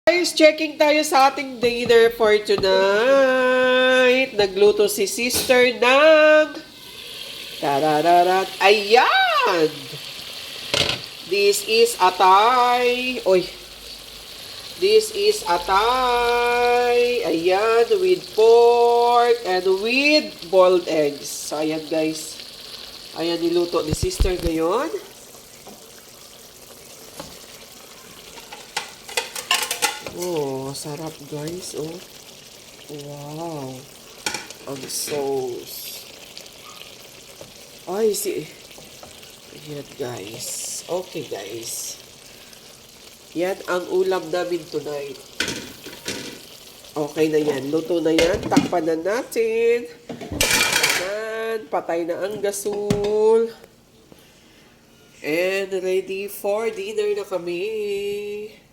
Guys, checking tayo sa ating dinner for tonight. Nagluto si sister ng tarararat. Ayan! This is atay. Oy. This is atay. Ayan, with pork and with boiled eggs. So, ayan guys. Ayan, niluto ni sister ngayon. Oh, sarap guys. Oh. Wow. Ang sauce. Ay, Ayan guys. Okay guys. Yan ang ulam namin tonight. Okay na yan. Luto na yan. Takpan na natin. Ayan. Patay na ang gasol. And ready for dinner na kami.